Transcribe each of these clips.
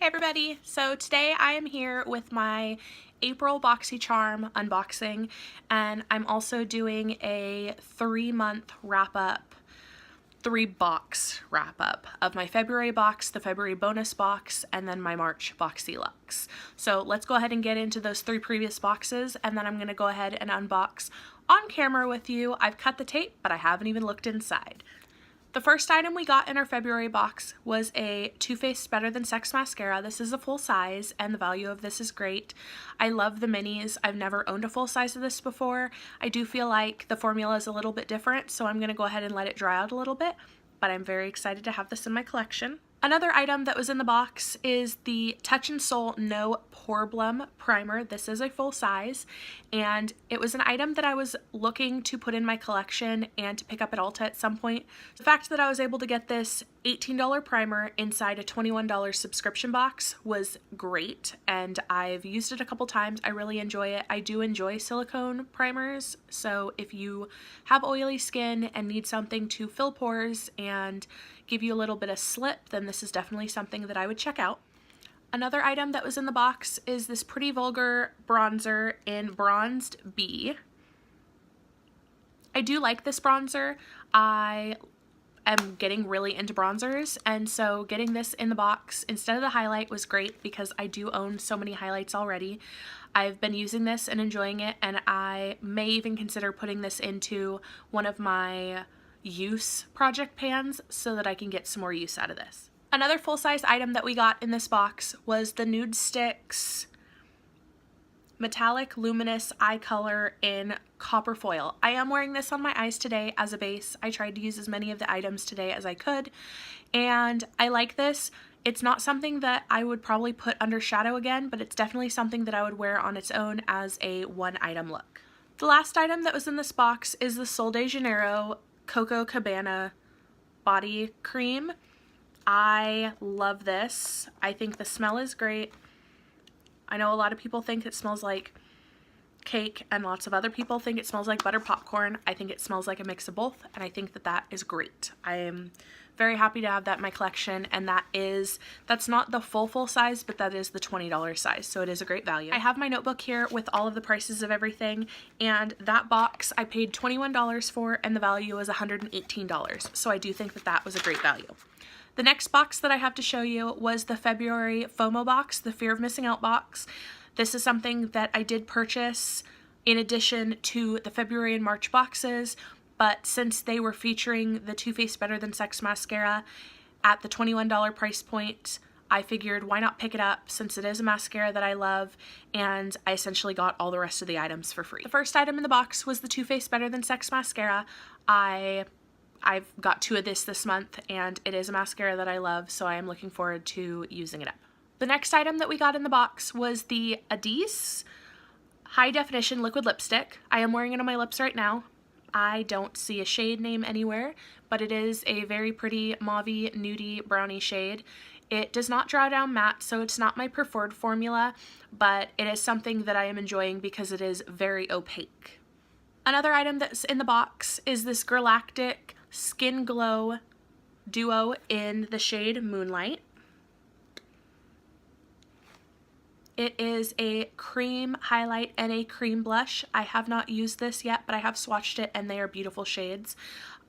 Hey everybody, so today I am here with my April Boxycharm unboxing, and I'm also doing a 3-month wrap-up, 3-box wrap-up of my February box, the February bonus box, and then my March box deluxe. So let's go ahead and get into those 3 previous boxes, and then I'm going to go ahead and unbox on camera with you. I've cut the tape, but I haven't even looked inside. The first item we got in our February box was a Too Faced Better Than Sex mascara. This is a full size and the value of this is great. I love the minis. I've never owned a full size of this before. I do feel like the formula is a little bit different, so I'm going to go ahead and let it dry out a little bit, but I'm very excited to have this in my collection. Another item that was in the box is the Touch in Sol No Poreblem Primer. This is a full size, and it was an item that I was looking to put in my collection and to pick up at Ulta at some point. The fact that I was able to get this $18 primer inside a $21 subscription box was great, and I've used it a couple times. I really enjoy it. I do enjoy silicone primers, so if you have oily skin and need something to fill pores and give you a little bit of slip, then this is definitely something that I would check out. Another item that was in the box is this Pretty Vulgar bronzer in Bronzed Bee. I do like this bronzer. I am getting really into bronzers, and so getting this in the box instead of the highlight was great because I do own so many highlights already. I've been using this and enjoying it, and I may even consider putting this into one of my use project pans so that I can get some more use out of this. Another full-size item that we got in this box was the Nude Sticks Metallic Luminous Eye Color in Copper Foil. I am wearing this on my eyes today as a base. I tried to use as many of the items today as I could, and I like this. It's not something that I would probably put under shadow again, but it's definitely something that I would wear on its own as a one-item look. The last item that was in this box is the Sol de Janeiro Coco Cabana body cream. I love this. I think the smell is great. I know a lot of people think it smells like cake, and lots of other people think it smells like butter popcorn. I think it smells like a mix of both, and I think that that is great. I am very happy to have that in my collection, and that's not the full size, but that is the $20 size, so it is a great value. I have my notebook here with all of the prices of everything, and that box I paid $21 for, and the value was $118, so I do think that that was a great value. The next box that I have to show you was the February FOMO box, the Fear of Missing Out box. This is something that I did purchase in addition to the February and March boxes, but since they were featuring the Too Faced Better Than Sex mascara at the $21 price point, I figured why not pick it up since it is a mascara that I love, and I essentially got all the rest of the items for free. The first item in the box was the Too Faced Better Than Sex mascara. I've got 2 of this month, and it is a mascara that I love, so I am looking forward to using it up. The next item that we got in the box was the Adis High Definition Liquid Lipstick. I am wearing it on my lips right now. I don't see a shade name anywhere, but it is a very pretty mauvey, nudie, brownie shade. It does not draw down matte, so it's not my preferred formula, but it is something that I am enjoying because it is very opaque. Another item that's in the box is this Galactic Skin Glow Duo in the shade Moonlight. It is a cream highlight and a cream blush. I have not used this yet, but I have swatched it and they are beautiful shades.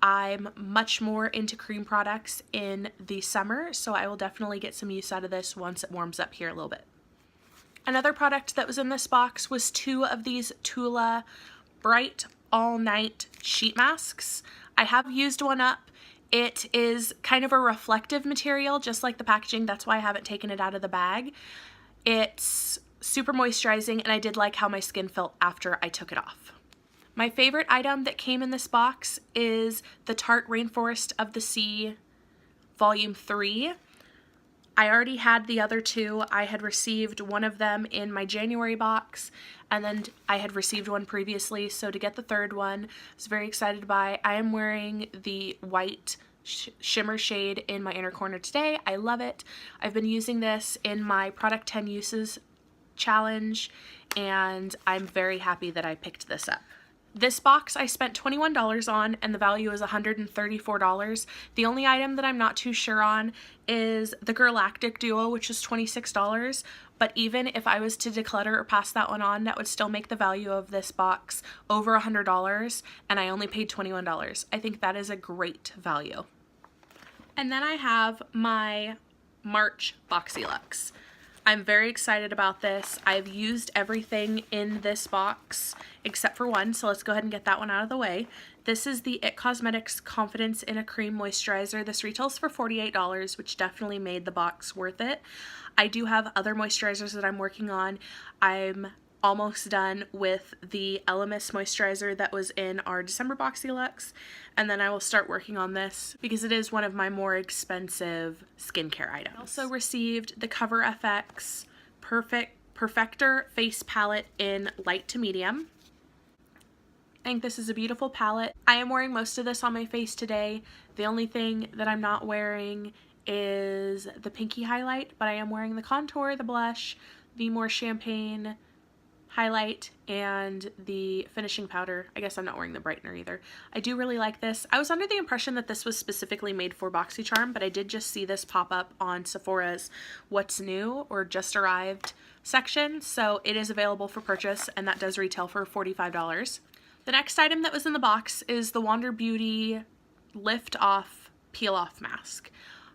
I'm much more into cream products in the summer, so I will definitely get some use out of this once it warms up here a little bit. Another product that was in this box was 2 of these Tula Bright All Night sheet masks. I have used one up. It is kind of a reflective material, just like the packaging. That's why I haven't taken it out of the bag. It's super moisturizing, and I did like how my skin felt after I took it off. My favorite item that came in this box is the Tarte Rainforest of the Sea Volume 3. I already had the other 2. I had received one of them in my January box, and then I had received one previously, so to get the 3rd one, I was very excited to buy. I am wearing the white shimmer shade in my inner corner today. I love it. I've been using this in my Product 10 Uses challenge, and I'm very happy that I picked this up. This box I spent $21 on and the value is $134. The only item that I'm not too sure on is the Galactic Duo, which is $26. But even if I was to declutter or pass that one on, that would still make the value of this box over $100, and I only paid $21. I think that is a great value. And then I have my March Boxyluxe. I'm very excited about this. I've used everything in this box except for one, so let's go ahead and get that one out of the way. This is the IT Cosmetics Confidence in a Cream Moisturizer. This retails for $48, which definitely made the box worth it. I do have other moisturizers that I'm working on. I'm almost done with the Elemis moisturizer that was in our December Boxyluxe, and then I will start working on this because it is one of my more expensive skincare items. I also received the Cover FX Perfector Face Palette in light to medium. I think this is a beautiful palette. I am wearing most of this on my face today. The only thing that I'm not wearing is the pinky highlight, but I am wearing the contour, the blush, the more champagne highlight, and the finishing powder. I guess I'm not wearing the brightener either. I do really like this. I was under the impression that this was specifically made for Boxycharm, but I did just see this pop up on Sephora's What's New or Just Arrived section, so it is available for purchase, and that does retail for $45. The next item that was in the box is the Wander Beauty Lift Off Peel Off Mask.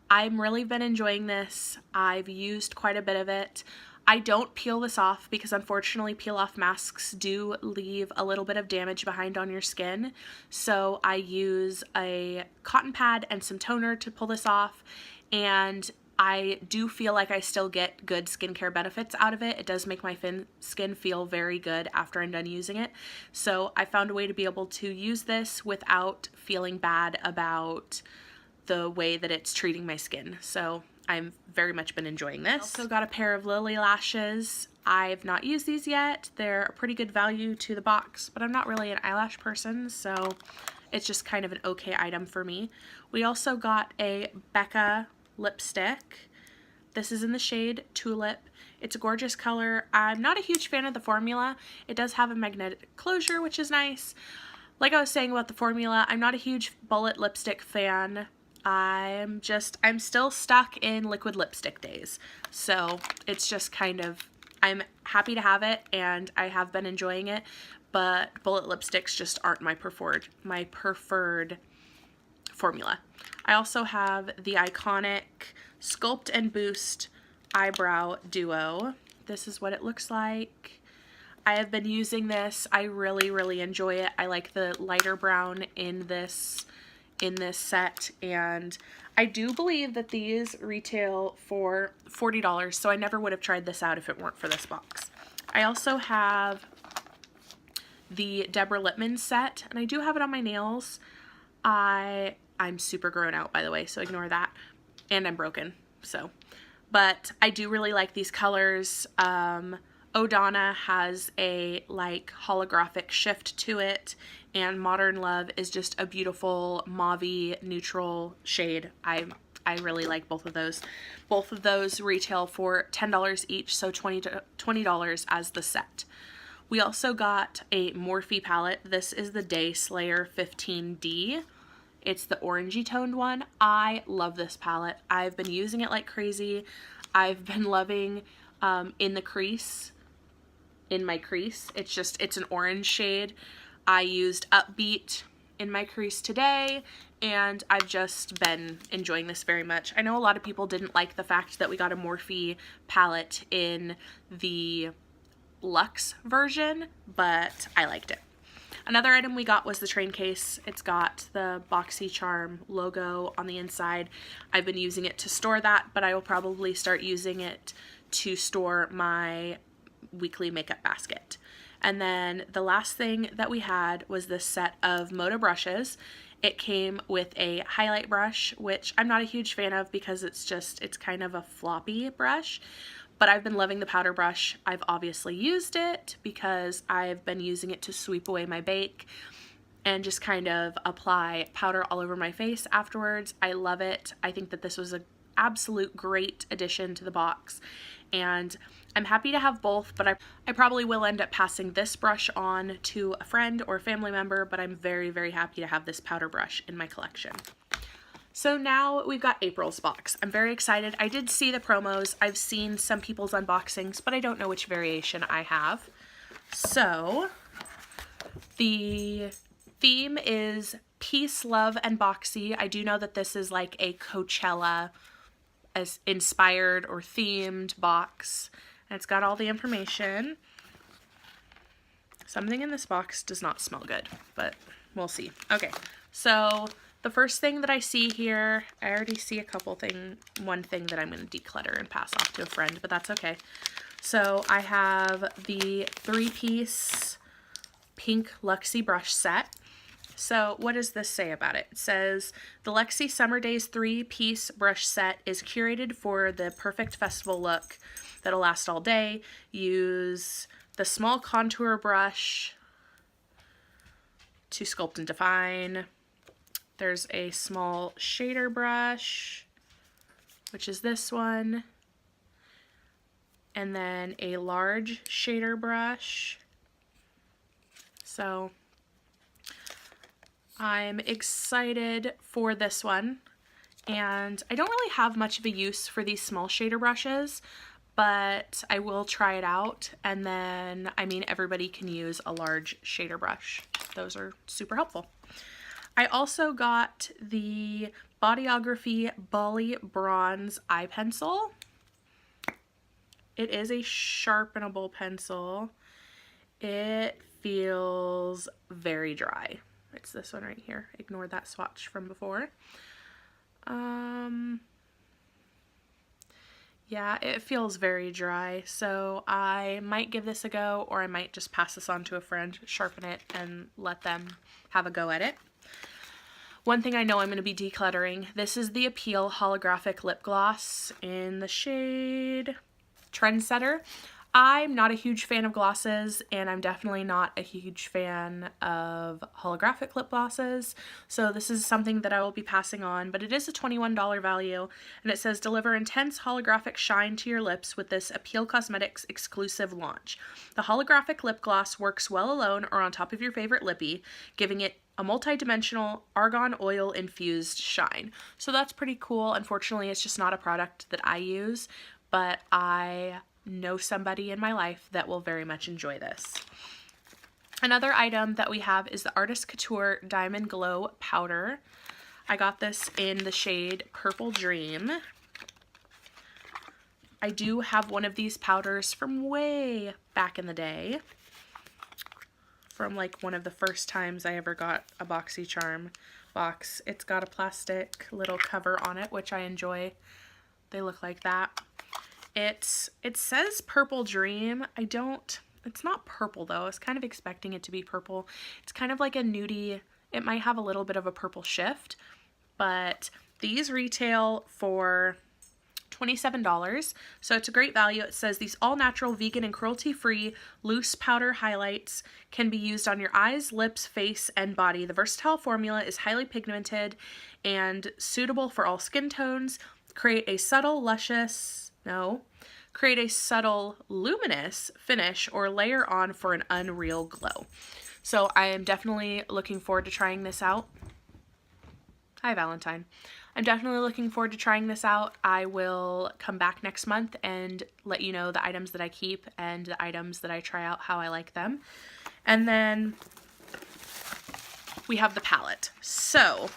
I've really been enjoying this. I've used quite a bit of it. I don't peel this off because unfortunately peel-off masks do leave a little bit of damage behind on your skin. So I use a cotton pad and some toner to pull this off, and I do feel like I still get good skincare benefits out of it. It does make my skin feel very good after I'm done using it. So I found a way to be able to use this without feeling bad about the way that it's treating my skin. So I've very much been enjoying this. I also got a pair of Lily lashes. I've not used these yet. They're a pretty good value to the box, but I'm not really an eyelash person, so it's just kind of an okay item for me. We also got a Becca lipstick. This is in the shade Tulip. It's a gorgeous color. I'm not a huge fan of the formula. It does have a magnetic closure, which is nice. Like I was saying about the formula, I'm not a huge bullet lipstick fan. I'm still stuck in liquid lipstick days. So it's just kind of, I'm happy to have it and I have been enjoying it, but bullet lipsticks just aren't my preferred formula. I also have the iconic Sculpt and Boost Eyebrow Duo. This is what it looks like. I have been using this. I really enjoy it. I like the lighter brown in this set, and I do believe that these retail for $40, so I never would have tried this out if it weren't for this box. I also have the Deborah Lippmann set, and I do have it on my nails. I'm super grown out, by the way, so ignore that, and I'm broken, so. But I do really like these colors. O'Donna has a like holographic shift to it, and Modern Love is just a beautiful mauve-y neutral shade. I really like both of those. Both of those retail for $10 each, so $20 as the set. We also got a Morphe palette. This is the Day Slayer 15D. It's the orangey toned one. I love this palette. I've been using it like crazy. I've been loving in my crease. It's an orange shade. I used Upbeat in my crease today, and I've just been enjoying this very much. I know a lot of people didn't like the fact that we got a Morphe palette in the Luxe version, but I liked it. Another item we got was the train case. It's got the Boxycharm logo on the inside. I've been using it to store that, but I will probably start using it to store my weekly makeup basket. And then the last thing that we had was this set of Moda brushes. It came with a highlight brush, which I'm not a huge fan of because it's kind of a floppy brush, but I've been loving the powder brush. I've obviously used it because I've been using it to sweep away my bake and just kind of apply powder all over my face afterwards. I love it. I think that this was absolute great addition to the box, and I'm happy to have both, but I probably will end up passing this brush on to a friend or a family member, but I'm very, very happy to have this powder brush in my collection. So now we've got April's box. I'm very excited. I did see the promos. I've seen some people's unboxings, but I don't know which variation I have. So the theme is Peace, Love, and Boxy. I do know that this is like a Coachella as inspired or themed box. And it's got all the information. Something in this box does not smell good, but we'll see. Okay, so the first thing that I see here, I already see one thing that I'm going to declutter and pass off to a friend, but that's okay. So I have the 3-piece pink Luxie brush set. So what does this say about it? It says, the Luxie Summer Days 3-piece brush set is curated for the perfect festival look that'll last all day. Use the small contour brush to sculpt and define. There's a small shader brush, which is this one, and then a large shader brush. So I'm excited for this one, and I don't really have much of a use for these small shader brushes, but I will try it out. And then, I mean, everybody can use a large shader brush. Those are super helpful. I also got the Bodyography Bali Bronze Eye Pencil. It is a sharpenable pencil. It feels very dry. It's this one right here. Ignore that swatch from before. Yeah, it feels very dry, so I might give this a go, or I might just pass this on to a friend, sharpen it, and let them have a go at it. One thing I know I'm going to be decluttering, this is the Appeal Holographic Lip Gloss in the shade Trendsetter. I'm not a huge fan of glosses, and I'm definitely not a huge fan of holographic lip glosses, so this is something that I will be passing on, but it is a $21 value, and it says, deliver intense holographic shine to your lips with this Appeal Cosmetics exclusive launch. The holographic lip gloss works well alone or on top of your favorite lippy, giving it a multi-dimensional argan oil infused shine. So that's pretty cool. Unfortunately, it's just not a product that I use, but I know somebody in my life that will very much enjoy this. Another item that we have is the Artist Couture Diamond Glow Powder. I got this in the shade Purple Dream. I do have one of these powders from way back in the day, from like one of the first times I ever got a Boxycharm box. It's got a plastic little cover on it, which I enjoy. They look like that. It says Purple Dream. It's not purple though. I was kind of expecting it to be purple. It's kind of like a nudie. It might have a little bit of a purple shift, but these retail for $27, so it's a great value. It says these all-natural, vegan, and cruelty-free loose powder highlights can be used on your eyes, lips, face, and body. The versatile formula is highly pigmented and suitable for all skin tones. Create a subtle, luminous finish or layer on for an unreal glow. So I am definitely looking forward to trying this out. Hi, Valentine. I'm definitely looking forward to trying this out. I will come back next month and let you know the items that I keep and the items that I try out, how I like them. And then we have the palette. So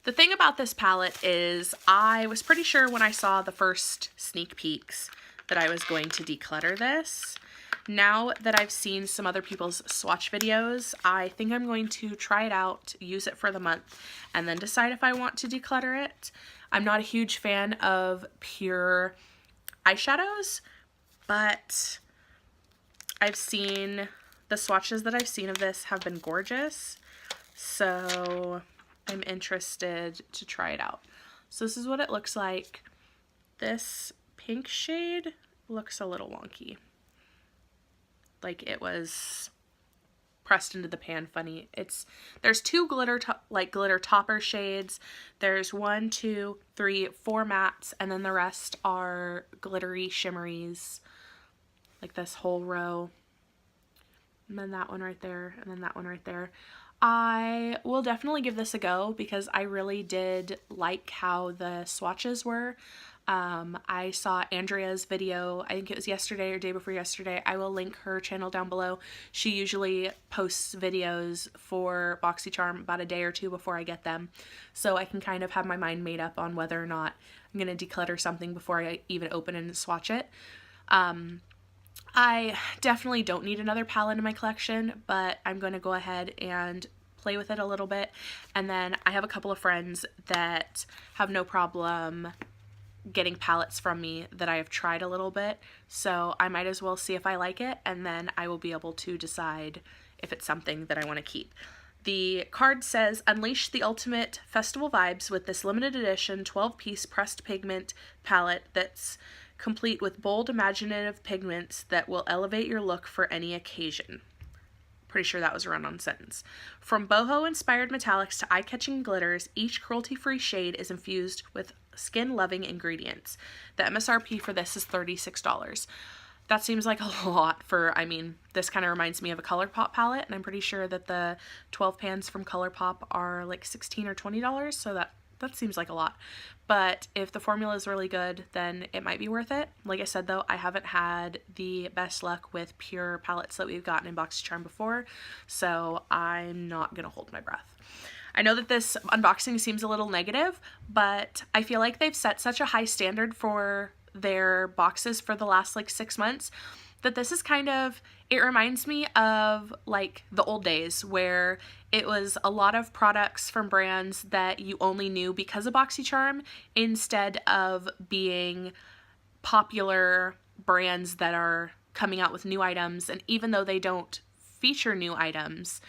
the thing about this palette is I was pretty sure when I saw the first sneak peeks that I was going to declutter this. Now that I've seen some other people's swatch videos, I think I'm going to try it out, use it for the month, and then decide if I want to declutter it. I'm not a huge fan of pure eyeshadows, but I've seen the swatches that I've seen of this have been gorgeous, so I'm interested to try it out. So this is what it looks like. This pink shade looks a little wonky. Like it was pressed into the pan funny. There's two glitter topper shades. There's 1, 2, 3, 4 mattes, and then the rest are glittery shimmeries, like this whole row. And then that one right there, and then that one right there. I will definitely give this a go because I really did like how the swatches were. I saw Andrea's video, I think it was yesterday or day before yesterday. I will link her channel down below. She usually posts videos for Boxycharm about a day or two before I get them, so I can kind of have my mind made up on whether or not I'm going to declutter something before I even open and swatch it. I definitely don't need another palette in my collection, but I'm going to go ahead and play with it a little bit. And then I have a couple of friends that have no problem getting palettes from me that I have tried a little bit, so I might as well see if I like it, and then I will be able to decide if it's something that I want to keep. The card says, unleash the ultimate festival vibes with this limited edition 12-piece pressed pigment palette that's complete with bold, imaginative pigments that will elevate your look for any occasion. Pretty sure that was a run-on sentence. From boho-inspired metallics to eye-catching glitters, each cruelty-free shade is infused with skin-loving ingredients. The MSRP for this is $36. That seems like a lot for, I mean, this kind of reminds me of a ColourPop palette, and I'm pretty sure that the 12 pans from ColourPop are like $16 or $20, so that seems like a lot. But if the formula is really good, then it might be worth it. Like I said though, I haven't had the best luck with pure palettes that we've gotten in Boxycharm before, so I'm not gonna hold my breath. I know that this unboxing seems a little negative, but I feel like they've set such a high standard for their boxes for the last like 6 months that this is kind of, it reminds me of like the old days where it was a lot of products from brands that you only knew because of Boxycharm instead of being popular brands that are coming out with new items. And even though they don't feature new items,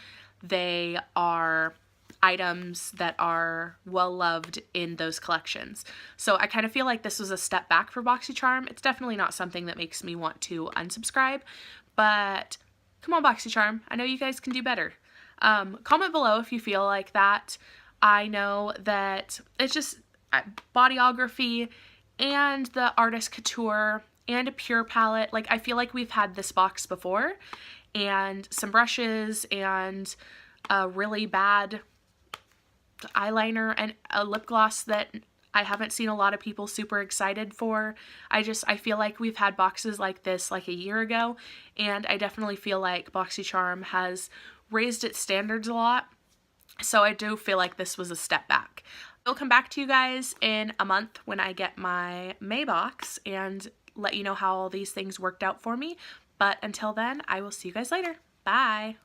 they are items that are well loved in those collections. So I kind of feel like this was a step back for Boxycharm. It's definitely not something that makes me want to unsubscribe, but come on Boxycharm, I know you guys can do better. Comment below if you feel like that. I know that it's just bodyography and the artist couture and a pure palette. Like, I feel like we've had this box before, and some brushes and a really bad eyeliner and a lip gloss that I haven't seen a lot of people super excited for. I feel like we've had boxes like this like a year ago, and I definitely feel like Boxycharm has raised its standards a lot, so I do feel like this was a step back. I'll come back to you guys in a month when I get my May box and let you know how all these things worked out for me, but until then, I will see you guys later. Bye!